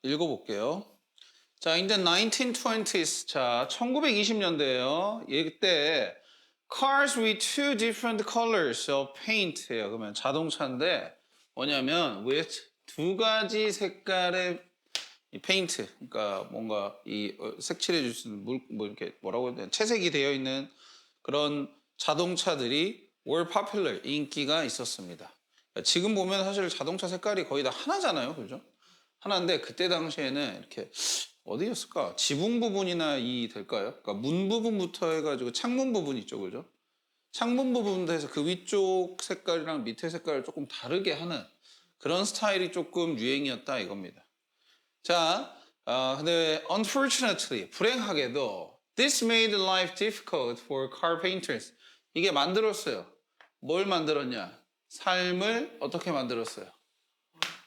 읽어볼게요. 자, in the 1920s, 자, 1920년대예요. 이때 cars with two different colors of paint예요. 그러면 자동차인데 뭐냐면 with 두 가지 색깔의 이 페인트, 그러니까 뭔가 이 색칠해 줄 수 있는 뭐 이렇게 뭐라고 해야 되나 채색이 되어 있는 그런 자동차들이 were popular, 인기가 있었습니다. 그러니까 지금 보면 사실 자동차 색깔이 거의 다 하나잖아요, 그죠? 하나인데 그때 당시에는 이렇게 어디였을까? 지붕 부분이나 이 될까요? 그러니까 문 부분부터 해가지고 창문 부분 있죠, 그죠? 창문 부분도 해서 그 위쪽 색깔이랑 밑에 색깔을 조금 다르게 하는 그런 스타일이 조금 유행이었다 이겁니다. 자, 근데 unfortunately, 불행하게도 this made life difficult for car painters. 이게 만들었어요. 뭘 만들었냐? 삶을 어떻게 만들었어요?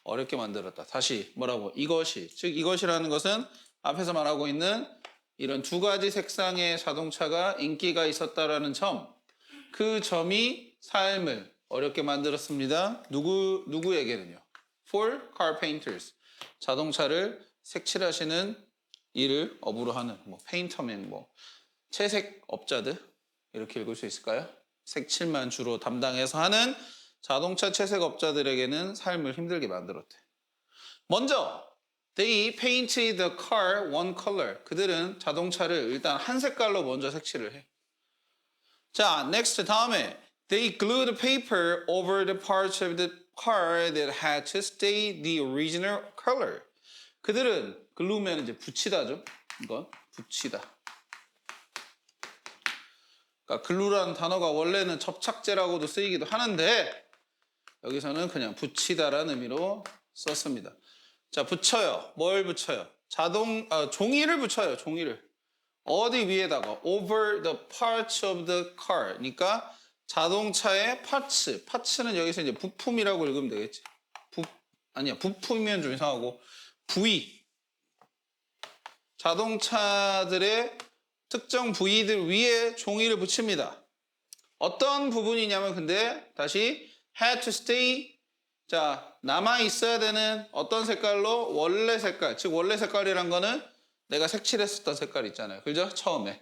어렵게 만들었다. 다시 뭐라고? 이것이, 즉 이것이라는 것은 앞에서 말하고 있는 이런 두 가지 색상의 자동차가 인기가 있었다라는 점, 그 점이 삶을 어렵게 만들었습니다. 누구에게는요? For car painters. 자동차를 색칠하시는 일을 업으로 하는 뭐 페인터맨, 뭐 채색 업자들 이렇게 읽을 수 있을까요? 색칠만 주로 담당해서 하는 자동차 채색 업자들에게는 삶을 힘들게 만들었대. 먼저 they painted the car one color. 그들은 자동차를 일단 한 색깔로 먼저 색칠을 해. 자, next 다음에 they glued paper over the parts of the car that had to stay the original color. 그들은 글루면 이제 붙이다죠. 이건 붙이다. 그러니까 글루라는 단어가 원래는 접착제라고도 쓰이기도 하는데 여기서는 그냥 붙이다라는 의미로 썼습니다. 자, 붙여요. 뭘 붙여요? 종이를 붙여요. 종이를. 어디 위에다가 over the parts of the car. 그러니까 자동차의 파츠. 파츠는 여기서 이제 부품이라고 읽으면 되겠지. 아니야. 부품이면 좀 이상하고 부위. 자동차들의 특정 부위들 위에 종이를 붙입니다. 어떤 부분이냐면 근데 다시 had to stay. 자, 남아 있어야 되는 어떤 색깔로? 원래 색깔. 즉 원래 색깔이란 거는 내가 색칠했었던 색깔 있잖아요. 그죠? 처음에.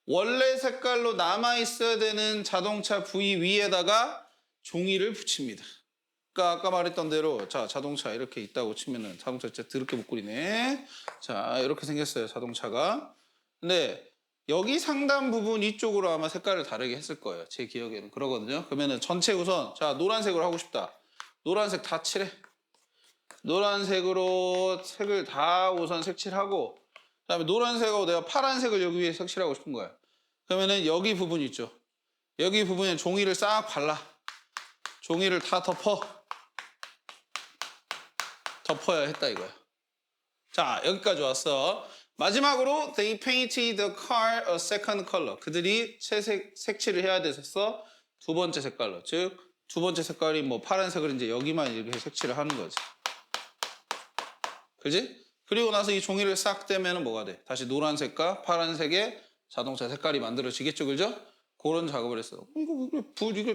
원래 색깔로 남아 있어야 되는 자동차 부위 위에다가 종이를 붙입니다. 그러니까 아까 말했던 대로 자, 자동차 이렇게 있다고 치면은 자동차 진짜 더럽게 못 그리네. 자, 이렇게 생겼어요, 자동차가. 근데 여기 상단 부분 이쪽으로 아마 색깔을 다르게 했을 거예요. 제 기억에는 그러거든요. 그러면은 전체 우선 자, 노란색으로 하고 싶다. 노란색 다 칠해. 노란색으로 색을 다 우선 색칠하고 그다음에 노란색하고 내가 파란색을 여기 위에 색칠하고 싶은 거야. 그러면은 여기 부분 있죠. 여기 부분에 종이를 싹 발라. 종이를 다 덮어야 했다 이거야. 자, 여기까지 왔어. 마지막으로 they painted the car a second color. 그들이 색칠을 해야 됐었어. 두 번째 색깔로. 즉 두 번째 색깔이 뭐 파란색을 이제 여기만 이렇게 색칠을 하는 거지. 그지? 그리고 나서 이 종이를 싹 떼면은 뭐가 돼? 다시 노란색과 파란색의 자동차 색깔이 만들어지겠죠, 그죠? 그런 작업을 했어. 이거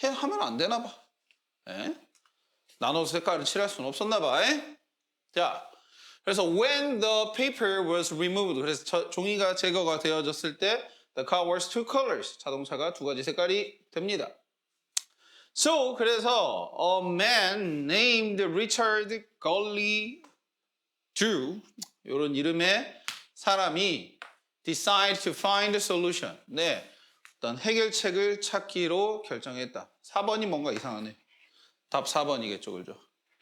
하면 안 되나 봐. 에? 나눠서 색깔을 칠할 수는 없었나 봐. 에? 자, 그래서 when the paper was removed, 그래서 종이가 제거가 되어졌을 때 the car was two colors, 자동차가 두 가지 색깔이 됩니다. So, 그래서 a man named Richard Gully Drew, 이런 이름의 사람이 decide to find a solution. 네, 어떤 해결책을 찾기로 결정했다. 4번이 뭔가 이상하네. 답 4번이겠죠, 그죠?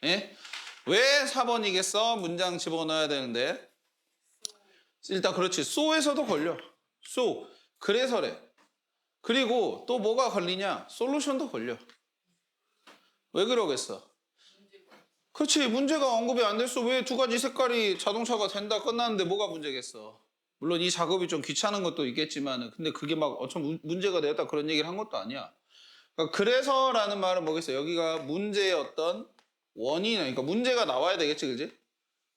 예? 왜 4번이겠어? 문장 집어넣어야 되는데. 일단 그렇지. so에서도 걸려. so. 그래서래. 그리고 또 뭐가 걸리냐? 솔루션도 걸려. 왜 그러겠어? 그렇지. 문제가 언급이 안 됐어. 왜 두 가지 색깔이 자동차가 된다 끝났는데 뭐가 문제겠어? 물론 이 작업이 좀 귀찮은 것도 있겠지만 근데 그게 막 엄청 문제가 되었다 그런 얘기를 한 것도 아니야. 그러니까 그래서라는 말은 뭐겠어? 여기가 문제의 어떤 원인, 그러니까 문제가 나와야 되겠지, 그지?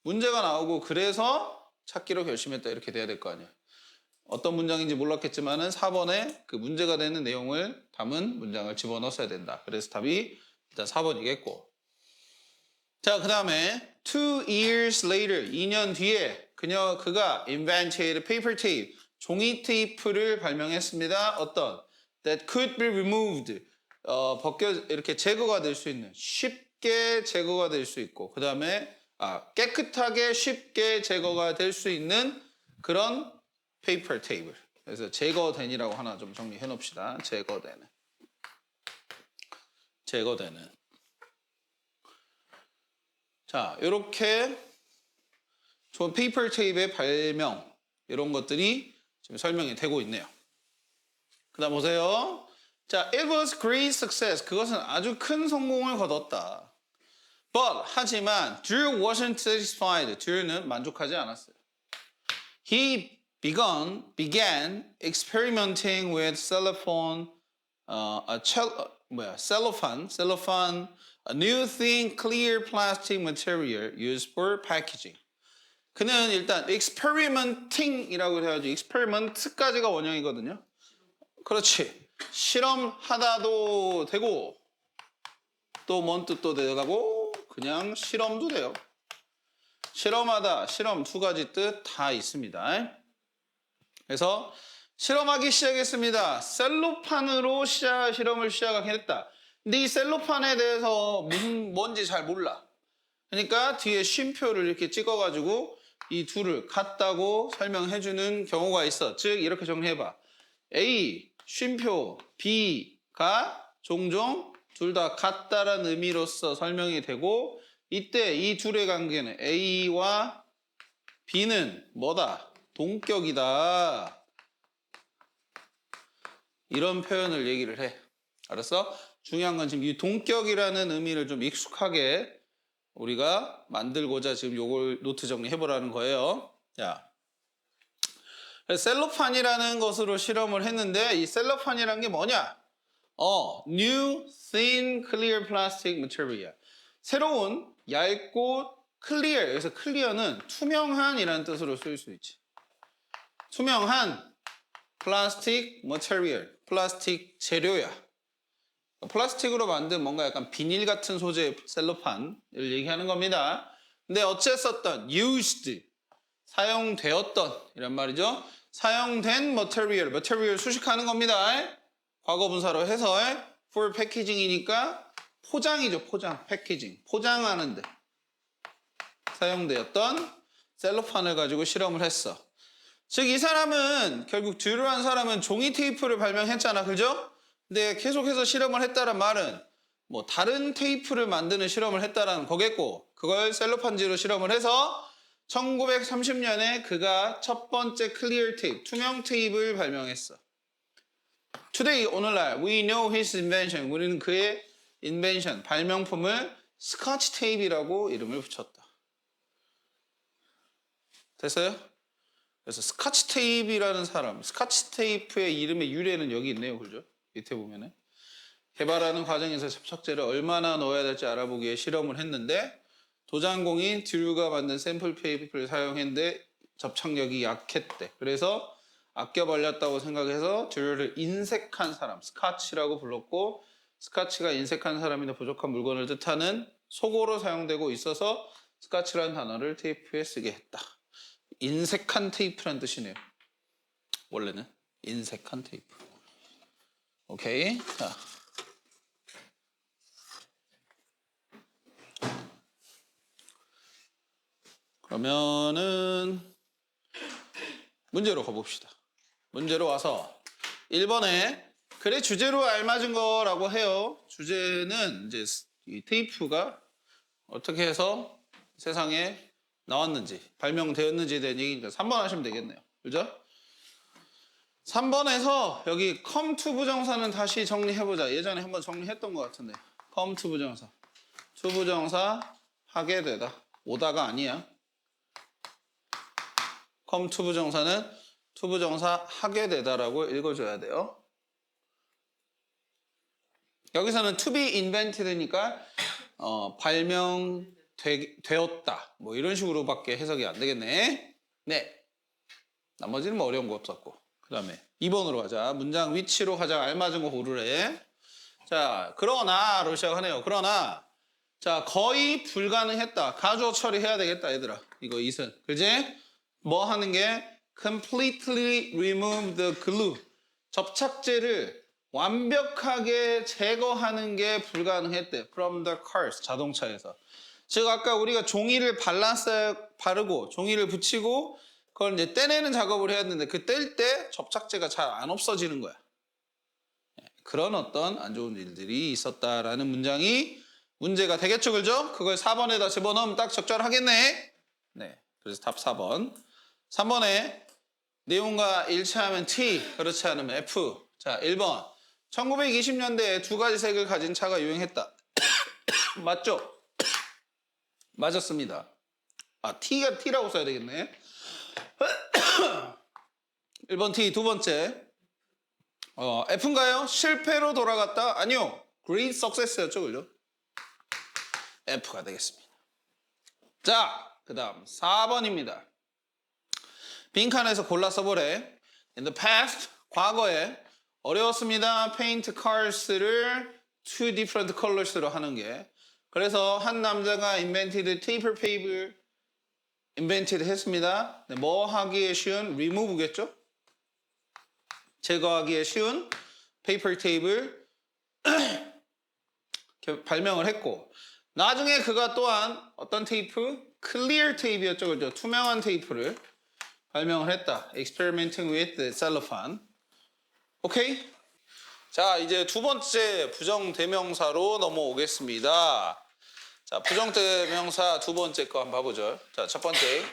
문제가 나오고 그래서 찾기로 결심했다 이렇게 돼야 될 거 아니야. 어떤 문장인지 몰랐겠지만은 4번에 그 문제가 되는 내용을 담은 문장을 집어넣었어야 된다. 그래서 답이 일단 4번이겠고. 자, 그 다음에 2 years later, 2년 뒤에 그가 invented paper tape, 종이 테이프를 발명했습니다. 어떤? That could be removed, 이렇게 제거가 될 수 있는, 쉽게 제거가 될 수 있고, 그 다음에 깨끗하게 쉽게 제거가 될 수 있는 그런 페이퍼 테이블. 그래서 제거된이라고 하나 좀 정리해 놓읍시다. 제거되는. 자, 이렇게 좋은 페이퍼 테이프의 발명, 이런 것들이 지금 설명이 되고 있네요. 그 다음 보세요. 자, it was great success. 그것은 아주 큰 성공을 거뒀다. But, 하지만 Drew wasn't satisfied. Drew는 만족하지 않았어요. He began experimenting with cellophane, a new thin clear plastic material used for packaging. 그는 일단 experimenting이라고 해야지, experiment까지가 원형이거든요. 그렇지. 실험하다도 되고, 또 뭔 뜻도 되가고, 그냥 실험도 돼요. 실험하다, 실험 두 가지 뜻 다 있습니다. 그래서 실험하기 시작했습니다. 셀로판으로 실험을 시작하긴 했다. 근데 이 셀로판에 대해서 뭔지 잘 몰라. 그러니까 뒤에 쉼표를 이렇게 찍어가지고 이 둘을 같다고 설명해주는 경우가 있어. 즉 이렇게 정리해봐. A, 쉼표, B가 종종 둘 다 같다라는 의미로서 설명이 되고, 이때 이 둘의 관계는 A와 B는 뭐다? 동격이다. 이런 표현을 얘기를 해. 알았어? 중요한 건 지금 이 동격이라는 의미를 좀 익숙하게 우리가 만들고자 지금 요걸 노트 정리해보라는 거예요. 자, 셀로판이라는 것으로 실험을 했는데, 이 셀로판이라는 게 뭐냐? New thin clear plastic material. 새로운 얇고 클리어. 여기서 클리어는 투명한이라는 뜻으로 쓰일 수 있지. 투명한 플라스틱 material, 플라스틱 재료야. 플라스틱으로 만든 뭔가 약간 비닐 같은 소재의 셀로판을 얘기하는 겁니다. 근데 어쨌었던 used, 사용되었던 이란 말이죠. 사용된 material 수식하는 겁니다. 과거분사로 해서 for packaging이니까 포장이죠. 포장, 패키징. 포장하는데 사용되었던 셀로판을 가지고 실험을 했어. 즉 이 사람은 결국 드루한 사람은 종이 테이프를 발명했잖아. 그죠? 근데 계속해서 실험을 했다는 말은 뭐 다른 테이프를 만드는 실험을 했다는 거겠고, 그걸 셀로판지로 실험을 해서 1930년에 그가 첫 번째 클리어 테이프, 투명 테이프를 발명했어. Today, 오늘날 we know his invention. 우리는 그의 invention, 발명품을 스카치 테이프라고 이름을 붙였다. 됐어요? 그래서 스카치 테이프라는 사람, 스카치 테이프의 이름의 유래는 여기 있네요. 그죠? 밑에 보면은 개발하는 과정에서 접착제를 얼마나 넣어야 될지 알아보기 위해 실험을 했는데, 도장공인 드류가 만든 샘플 테이프를 사용했는데 접착력이 약했대. 그래서 아껴 발렸다고 생각해서 드류를 인색한 사람, 스카치라고 불렀고, 스카치가 인색한 사람이나 부족한 물건을 뜻하는 속어로 사용되고 있어서 스카치라는 단어를 테이프에 쓰게 했다. 인색한 테이프란 뜻이네요. 원래는 인색한 테이프. 오케이. 자. 그러면은 문제로 가봅시다. 문제로 와서 1번에 그래 주제로 알맞은 거라고 해요. 주제는 이제 이 테이프가 어떻게 해서 세상에 나왔는지, 발명되었는지에 대한 얘기니까 3번 하시면 되겠네요. 그죠? 3번에서 여기 come to 부정사는 다시 정리해보자. 예전에 한번 정리했던 것 같은데. come to 부정사. to 부정사 하게 되다. 오다가 아니야. come to 부정사는 to 부정사 하게 되다라고 읽어줘야 돼요. 여기서는 to be invented니까 발명되었다. 뭐 이런 식으로밖에 해석이 안 되겠네. 네. 나머지는 뭐 어려운 거 없었고. 그 다음에 2번으로 가자. 문장 위치로 가장 알맞은 거 고르래. 자, 그러나로 시작하네요. 그러나 자, 거의 불가능했다. 가주어 처리해야 되겠다, 얘들아. 이거 이슬. 그지? 뭐 하는 게? completely remove the glue. 접착제를 완벽하게 제거하는 게 불가능했대. from the cars. 자동차에서. 즉, 아까 우리가 종이를 바르고, 종이를 붙이고, 그걸 이제 떼내는 작업을 해야 되는데, 그 뗄 때 접착제가 잘 안 없어지는 거야. 그런 어떤 안 좋은 일들이 있었다라는 문제가 되겠죠, 그죠? 그걸 4번에다 집어넣으면 딱 적절하겠네. 네, 그래서 답 4번. 3번에 내용과 일치하면 T, 그렇지 않으면 F. 자, 1번. 1920년대에 두 가지 색을 가진 차가 유행했다. 맞죠? 맞았습니다. 아, T가 T라고 써야 되겠네. 1번 T, 두 번째. F인가요? 실패로 돌아갔다? 아니요. Great success였죠, 그죠? F가 되겠습니다. 자, 그 다음 4번입니다. 빈칸에서 골라 써보래. In the past, 과거에 어려웠습니다. Paint cars를 two different colors로 하는 게. 그래서 한 남자가 invented paper invented 했습니다. 네, 뭐 하기에 쉬운? remove겠죠? 제거하기에 쉬운 페이퍼 테이프를 발명을 했고, 나중에 그가 또한 어떤 테이프? 클리어 테이프였죠, 그죠? 투명한 테이프를 발명을 했다. Experimenting with cellophane. 오케이? 자, 이제 두 번째 부정대명사로 넘어오겠습니다. 자, 부정대명사 두 번째 거 한번 봐보죠. 자, 첫 번째.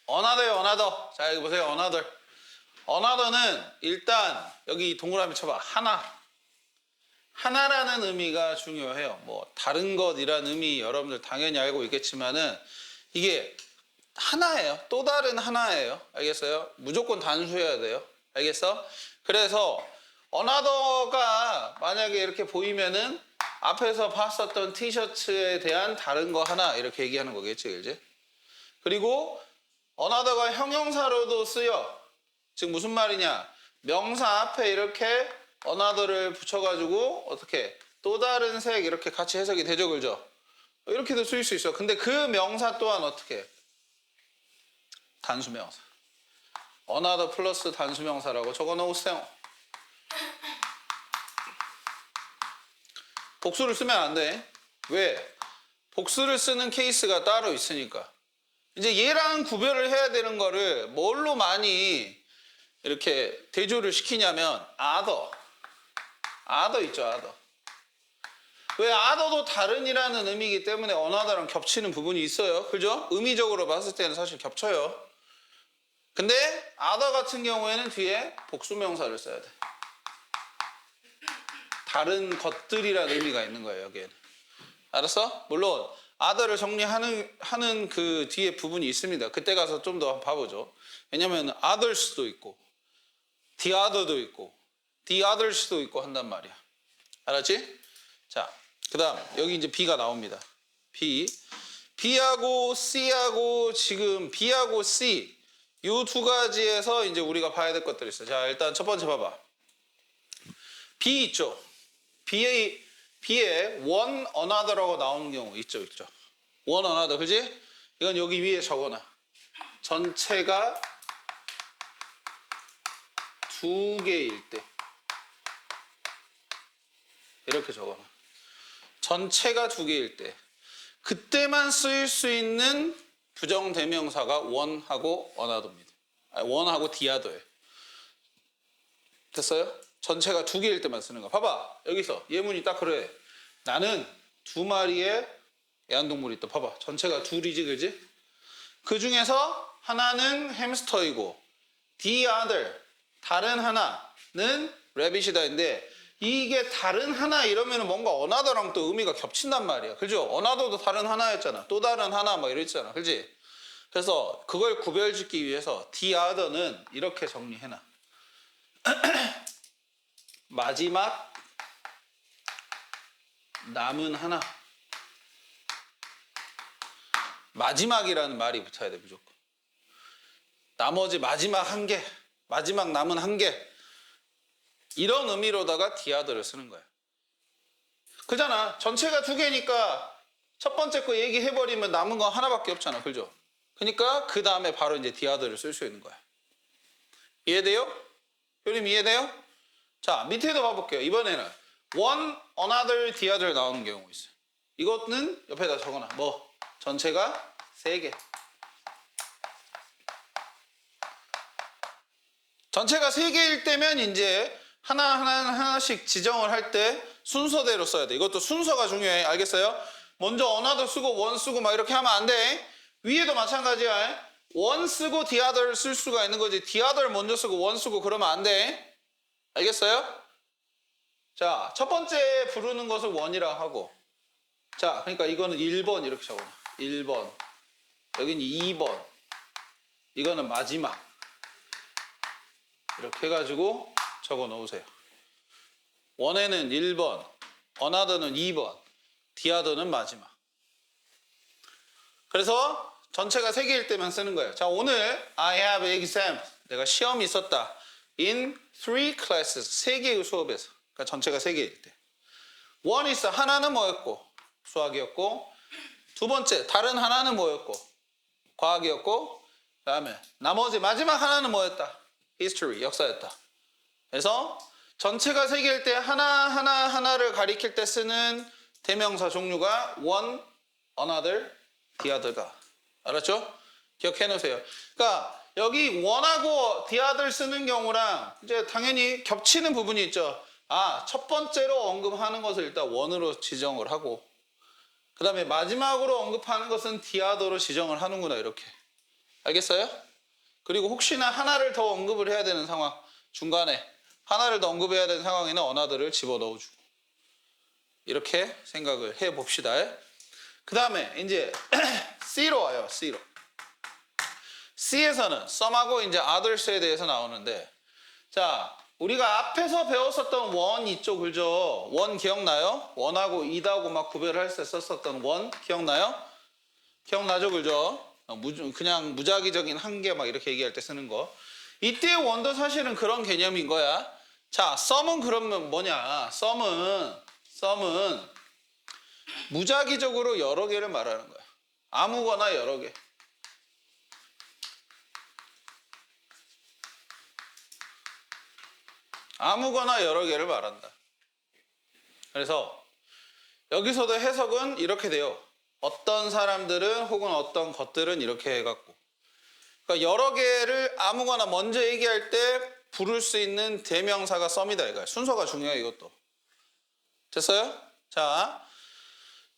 another. 자, 여기 보세요. another는 일단 여기 동그라미 쳐봐. 하나라는 의미가 중요해요. 뭐 다른 것이라는 의미 여러분들 당연히 알고 있겠지만은 이게 하나예요. 또 다른 하나예요. 알겠어요? 무조건 단수해야 돼요. 알겠어? 그래서 another가 만약에 이렇게 보이면은 앞에서 봤었던 티셔츠에 대한 다른 거 하나 이렇게 얘기하는 거겠죠, 이제. 그리고 another가 형용사로도 쓰여. 즉 무슨 말이냐? 명사 앞에 이렇게 another를 붙여가지고 어떻게 또 다른 색 이렇게 같이 해석이 되죠, 그죠? 이렇게도 쓰일 수 있어. 근데 그 명사 또한 어떻게? 단수명사. another 플러스 단수명사라고 적어놓으세요. 복수를 쓰면 안 돼. 왜? 복수를 쓰는 케이스가 따로 있으니까. 이제 얘랑 구별을 해야 되는 거를 뭘로 많이 이렇게 대조를 시키냐면 other 있죠, other. 왜 other도 다른이라는 의미이기 때문에 another랑 겹치는 부분이 있어요. 그죠? 의미적으로 봤을 때는 사실 겹쳐요. 근데 other 같은 경우에는 뒤에 복수명사를 써야 돼. 다른 것들이라는 의미가 있는 거예요, 여기에는. 알았어? 물론 other를 정리하는 그 뒤에 부분이 있습니다. 그때 가서 좀 더 봐보죠. 왜냐면 others도 있고 the other도 있고 the others도 있고 한단 말이야. 알았지? 자, 그 다음 여기 이제 B가 나옵니다. B하고 C하고 지금 B하고 C 이 두 가지에서 이제 우리가 봐야 될 것들이 있어요. 자, 일단 첫 번째 봐봐. B 있죠? B에 one another라고 나오는 경우 있죠. one another, 그지? 이건 여기 위에 적어놔. 전체가 두 개일 때 이렇게 적어놔. 전체가 두 개일 때 그때만 쓰일 수 있는 부정대명사가 one하고 another입니다. one하고 the other예요. 됐어요? 전체가 두 개일 때만 쓰는 거. 봐봐. 여기서 예문이 딱 그래. 나는 두 마리의 애완동물이 있다. 봐봐. 전체가 둘이지, 그지? 그 중에서 하나는 햄스터이고 the other, 다른 하나는 래빗이다인데 이게 다른 하나 이러면 뭔가 another랑 또 의미가 겹친단 말이야. 그죠? another도 다른 하나였잖아. 또 다른 하나 막 이랬잖아. 그지? 그래서 그걸 구별짓기 위해서 the other는 이렇게 정리해놔. 마지막 남은 하나. 마지막이라는 말이 붙어야 돼, 무조건. 나머지 마지막 한 개, 마지막 남은 한 개. 이런 의미로다가 the other를 쓰는 거야. 그잖아. 전체가 두 개니까 첫 번째 거 얘기해버리면 남은 거 하나밖에 없잖아. 그죠? 그러니까 그 다음에 바로 이제 the other를 쓸 수 있는 거야. 이해돼요? 효림 이해돼요? 자, 밑에도 봐볼게요. 이번에는 one, another, the other 나오는 경우 있어요. 이거는 옆에다 적어놔. 뭐? 전체가 3개. 전체가 3개일 때면 이제 하나씩 지정을 할 때 순서대로 써야 돼. 이것도 순서가 중요해. 알겠어요? 먼저 another 쓰고 one 쓰고 막 이렇게 하면 안 돼. 위에도 마찬가지야. one 쓰고 the other 쓸 수가 있는 거지. the other 먼저 쓰고 one 쓰고 그러면 안 돼. 알겠어요? 자, 첫 번째 부르는 것을 one이라고 하고. 자, 그러니까 이거는 1번 이렇게 적어놔. 1번. 여기는 2번. 이거는 마지막. 이렇게 해가지고 적어 놓으세요. 원에는 1번, another는 2번, the other는 마지막. 그래서 전체가 3개일 때만 쓰는 거예요. 자, 오늘 I have exam. 내가 시험이 있었다. In 3 classes. 3개의 수업에서. 그러니까 전체가 3개일 때. one 있어. 하나는 뭐였고? 수학이었고. 두 번째, 다른 하나는 뭐였고? 과학이었고. 그 다음에 나머지 마지막 하나는 뭐였다? history, 역사였다. 그래서 전체가 3개일 때 하나를 가리킬 때 쓰는 대명사 종류가 one, another, the other가. 알았죠? 기억해 놓으세요. 그러니까 여기 one하고 the other 쓰는 경우랑 이제 당연히 겹치는 부분이 있죠. 아, 첫 번째로 언급하는 것을 일단 one으로 지정을 하고 그 다음에 마지막으로 언급하는 것은 the other로 지정을 하는구나 이렇게. 알겠어요? 그리고 혹시나 하나를 더 언급을 해야 되는 상황 중간에 하나를 더 언급해야 되는 상황에는 another를 집어넣어주고 이렇게 생각을 해봅시다. 그 다음에 이제 C로 와요. C로. C에서는 some하고 이제 others에 대해서 나오는데 자 우리가 앞에서 배웠었던 one 있죠. 그죠? one 기억나요? one하고 it하고 막 구별할 때 썼었던 one 기억나요? 기억나죠? 그죠? 그냥 무작위적인 한계 막 이렇게 얘기할 때 쓰는 거. 이때의 one도 사실은 그런 개념인 거야. 자, some은 그러면 뭐냐? some은 무작위적으로 여러 개를 말하는 거야. 아무거나 여러 개. 아무거나 여러 개를 말한다. 그래서 여기서도 해석은 이렇게 돼요. 어떤 사람들은 혹은 어떤 것들은 이렇게 해갖고 그러니까 여러 개를 아무거나 먼저 얘기할 때 부를 수 있는 대명사가 some이다 이거야. 순서가 중요해 이것도. 됐어요? 자,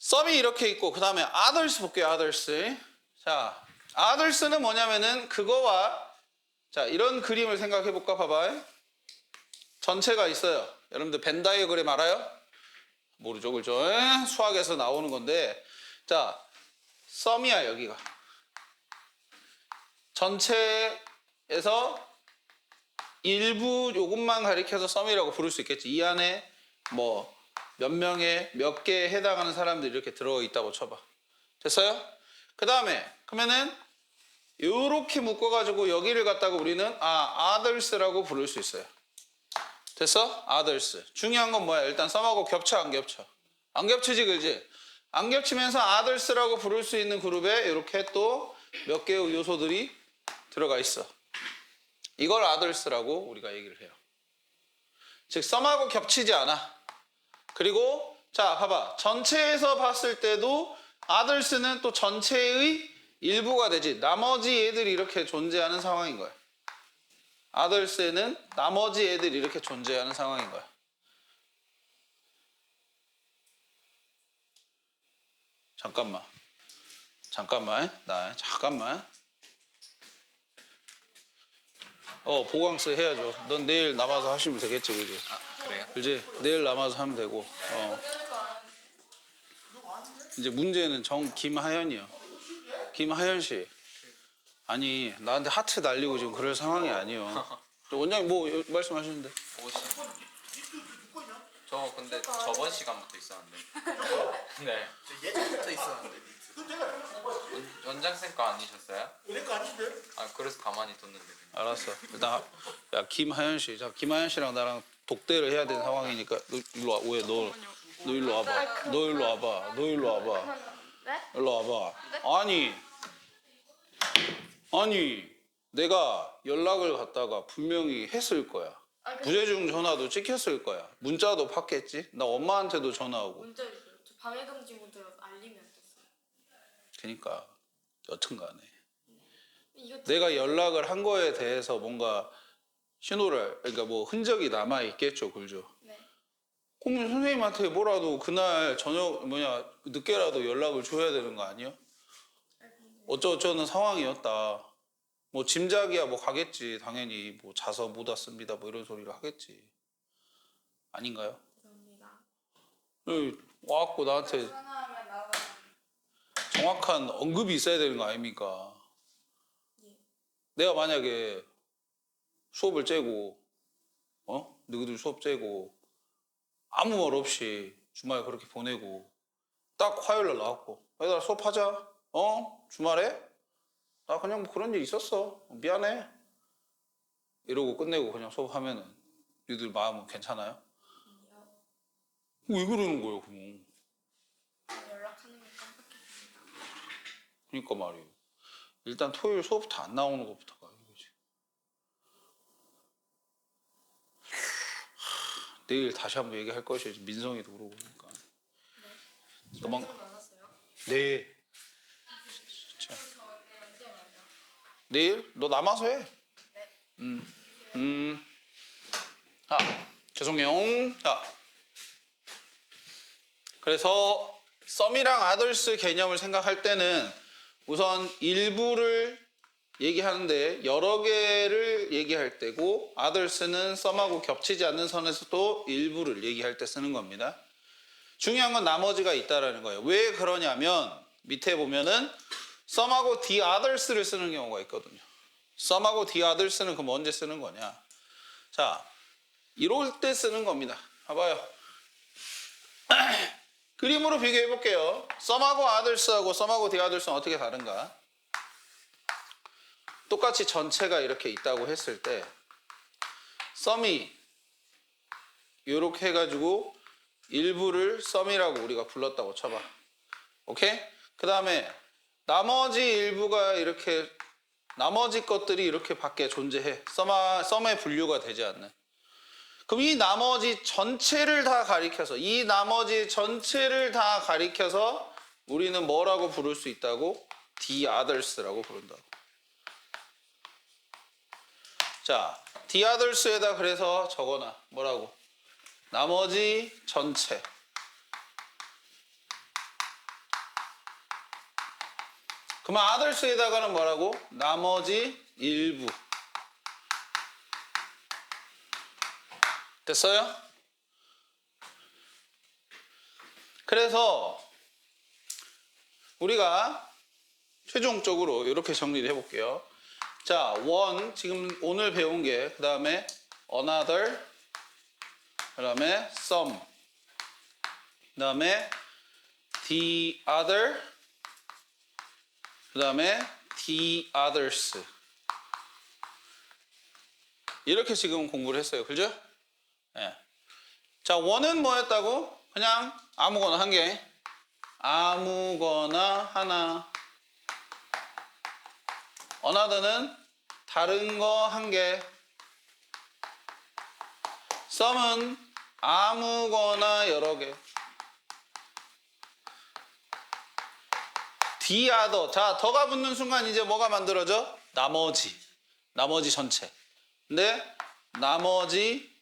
some이 이렇게 있고 그 다음에 others 볼게요. others. 자, others는 뭐냐면은 그거와 자 이런 그림을 생각해 볼까 봐봐. 전체가 있어요. 여러분들 벤 다이어그램 알아요? 모르죠, 그죠? 수학에서 나오는 건데 자, some이야 여기가. 전체에서 일부 요것만 가리켜서 some이라고 부를 수 있겠지. 이 안에 뭐 몇 명에 몇 개에 해당하는 사람들이 이렇게 들어있다고 쳐봐. 됐어요? 그 다음에 그러면은 요렇게 묶어가지고 여기를 갖다가 우리는 others라고 부를 수 있어요. 됐어? others. 중요한 건 뭐야? 일단 some하고 겹쳐 안 겹쳐? 안 겹치지 그지? 안 겹치면서 others라고 부를 수 있는 그룹에 이렇게 또 몇 개의 요소들이 들어가 있어. 이걸 others라고 우리가 얘기를 해요. 즉 some하고 겹치지 않아. 그리고 자 봐봐. 전체에서 봤을 때도 others는 또 전체의 일부가 되지. 나머지 애들이 이렇게 존재하는 상황인 거야. others에는 나머지 애들이 이렇게 존재하는 상황인 거야. 잠깐만. 보강스 해야죠. 넌 내일 남아서 하시면 되겠지, 그지? 그래요? 그지? 내일 남아서 하면 되고. 이제 문제는 김하연이요. 김하연 씨. 아니, 나한테 하트 날리고 지금 그럴 상황이 아니에요. 원장님 뭐 말씀하시는데? 저 근데 저번 시간부터 있었는데. 네. 예전부터 있었는데. 원장쌤 거 아니셨어요? 우리 거 아닌데? 아 그래서 가만히 뒀는데. 그냥. 알았어. 일단 야 김하연 씨. 자 김하연 씨랑 나랑 독대를 해야 되는 상황이니까 너 일로 와. 왜 너 일로 와봐. 너 일로 와봐. 네? 일로 와봐. 네? 아니, 내가 연락을 갖다가 분명히 했을 거야. 아, 그 부재중 전화도 찍혔을 거야. 문자도 받겠지? 나 엄마한테도 전화하고. 문자 있어요. 저 방해금지 모드라서 알림이 안 떴어요. 그러니까 여튼 간에. 이거 내가 연락을 한 거에 대해서 뭔가 신호를, 그러니까 뭐 흔적이 남아있겠죠, 그죠? 네. 그러면 선생님한테 뭐라도 그날 저녁, 늦게라도 연락을 줘야 되는 거 아니야? 어쩌는 상황이었다. 뭐 짐작이야 뭐 가겠지. 당연히 뭐 자서 못 왔습니다. 뭐 이런 소리를 하겠지. 아닌가요? 죄송합니다. 와갖고 나한테 전화하면 나와요. 정확한 언급이 있어야 되는 거 아닙니까? 예. 내가 만약에 수업을 째고, 너희들 수업 째고, 아무 말 없이 주말 그렇게 보내고, 딱 화요일날 나왔고, 얘들아 수업하자. 주말에? 나 그냥 뭐 그런 일 있었어. 미안해. 이러고 끝내고 그냥 수업하면은 너희들 마음은 괜찮아요? 왜 그러는 거예요, 그럼? 연락하는 걸 깜빡했습니다. 그러니까 말이에요. 일단 토요일 수업부터 안 나오는 것부터가 이거지. 내일 다시 한번 얘기할 것이지. 민성이도 그러고 그러니까. 도망. 만났어요? 내일. 진짜. 저 언제 만나요? 내일? 너 남아서 해. 네. 아, 죄송해요. 그래서 썸이랑 아더스 개념을 생각할 때는 우선 일부를 얘기하는데 여러 개를 얘기할 때고 아더스는 썸하고 겹치지 않는 선에서도 일부를 얘기할 때 쓰는 겁니다. 중요한 건 나머지가 있다라는 거예요. 왜 그러냐면 밑에 보면은 썸하고 the others를 쓰는 경우가 있거든요. 썸하고 the others는 그럼 언제 쓰는 거냐? 자, 이럴 때 쓰는 겁니다. 봐봐요. 그림으로 비교해 볼게요. 썸하고 others하고 썸하고 the others는 어떻게 다른가? 똑같이 전체가 이렇게 있다고 했을 때 썸이 이렇게 해가지고 일부를 썸이라고 우리가 불렀다고 쳐봐. 오케이? 그 다음에 나머지 일부가 이렇게 나머지 것들이 이렇게 밖에 존재해. 썸의 분류가 되지 않는. 그럼 이 나머지 전체를 다 가리켜서 우리는 뭐라고 부를 수 있다고? the others라고 부른다고. 자, the others에다 그래서 적어놔. 뭐라고? 나머지 전체. 그러면 others에다가는 뭐라고? 나머지 일부. 됐어요? 그래서 우리가 최종적으로 이렇게 정리를 해볼게요. 자, one 지금 오늘 배운 게 그 다음에 another 그 다음에 some 그 다음에 the other 그 다음에 the others 이렇게 지금 공부를 했어요. 그죠? 네. 자, one은 뭐였다고? 그냥 아무거나 한 개. 아무거나 하나. another는 다른 거 한 개. some은 아무거나 여러 개. the other. 자, 더가 붙는 순간 이제 뭐가 만들어져? 나머지. 나머지 전체. 근데 나머지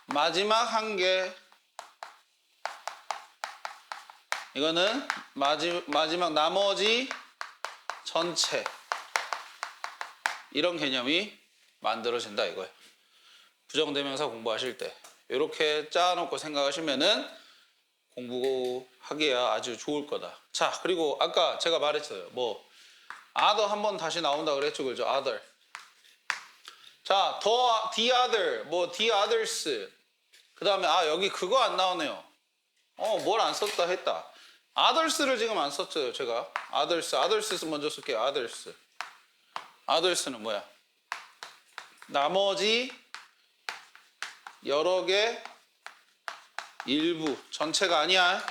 마지막 한 개. 이거는 마지막 나머지 전체. 이런 개념이 만들어진다 이거예요. 부정대명사 공부하실 때 이렇게 짜놓고 생각하시면은 공부하기야 아주 좋을 거다. 자, 그리고 아까 제가 말했어요. 뭐 other 한번 다시 나온다 그랬죠, 그죠? other. 자, the other, 뭐 the others. 그 다음에 여기 그거 안 나오네요. 뭘 안 썼다 했다. others를 지금 안 썼어요, 제가. others 먼저 쓸게요. others는 뭐야? 나머지 여러 개 일부. 전체가 아니야.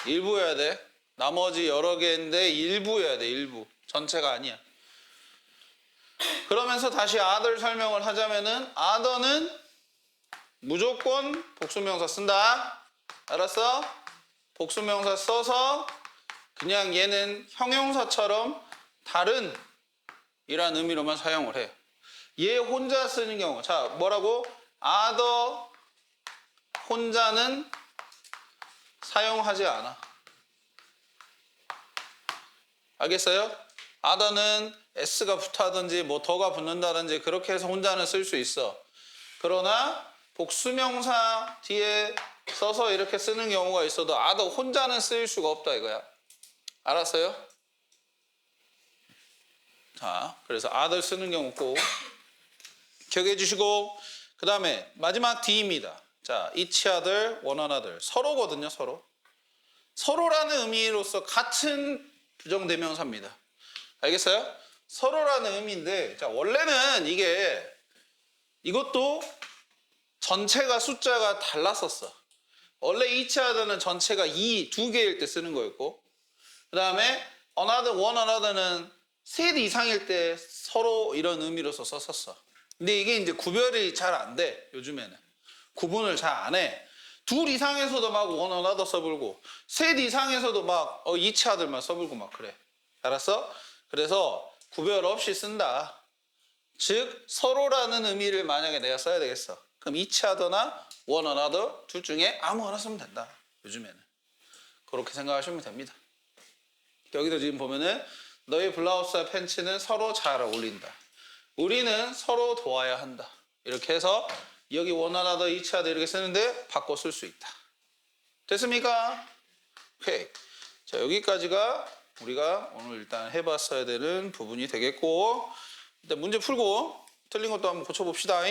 일부여야 돼. 나머지 여러 개인데 일부여야 돼. 일부. 전체가 아니야. 그러면서 다시 other 설명을 하자면은 other는 무조건 복수명사 쓴다. 알았어? 복수명사 써서 그냥 얘는 형용사처럼 다른 이란 의미로만 사용을 해. 얘 혼자 쓰는 경우. 자, 뭐라고? other 혼자는 사용하지 않아. 알겠어요? other는 s가 붙하든지 뭐 더가 붙는다든지 그렇게 해서 혼자는 쓸 수 있어. 그러나 복수명사 뒤에 써서 이렇게 쓰는 경우가 있어도 other 혼자는 쓰일 수가 없다 이거야. 알았어요? 자, 그래서 other 쓰는 경우 꼭 기억해 주시고, 그 다음에 마지막 D입니다. 자, each other, one another. 서로거든요, 서로. 서로라는 의미로서 같은 부정대명사입니다. 알겠어요? 서로라는 의미인데, 자, 원래는 이것도 전체가 숫자가 달랐었어. 원래 each other는 전체가 두 개일 때 쓰는 거였고, 그 다음에 another, one another는 셋 이상일 때 서로 이런 의미로서 썼었어. 근데 이게 이제 구별이 잘 안 돼, 요즘에는. 구분을 잘 안 해. 둘 이상에서도 막 one another 써불고, 셋 이상에서도 막 each other만 써불고 막 그래. 알았어? 그래서 구별 없이 쓴다. 즉, 서로라는 의미를 만약에 내가 써야 되겠어. 그럼 each other나 one another 둘 중에 아무거나 쓰면 된다. 요즘에는. 그렇게 생각하시면 됩니다. 여기도 지금 보면은 너의 블라우스와 팬츠는 서로 잘 어울린다. 우리는 서로 도와야 한다. 이렇게 해서 여기 one another, each other 이렇게 쓰는데 바꿔 쓸 수 있다. 됐습니까? 오케이. 자, 여기까지가 우리가 오늘 일단 해봤어야 되는 부분이 되겠고, 일단 문제 풀고 틀린 것도 한번 고쳐봅시다.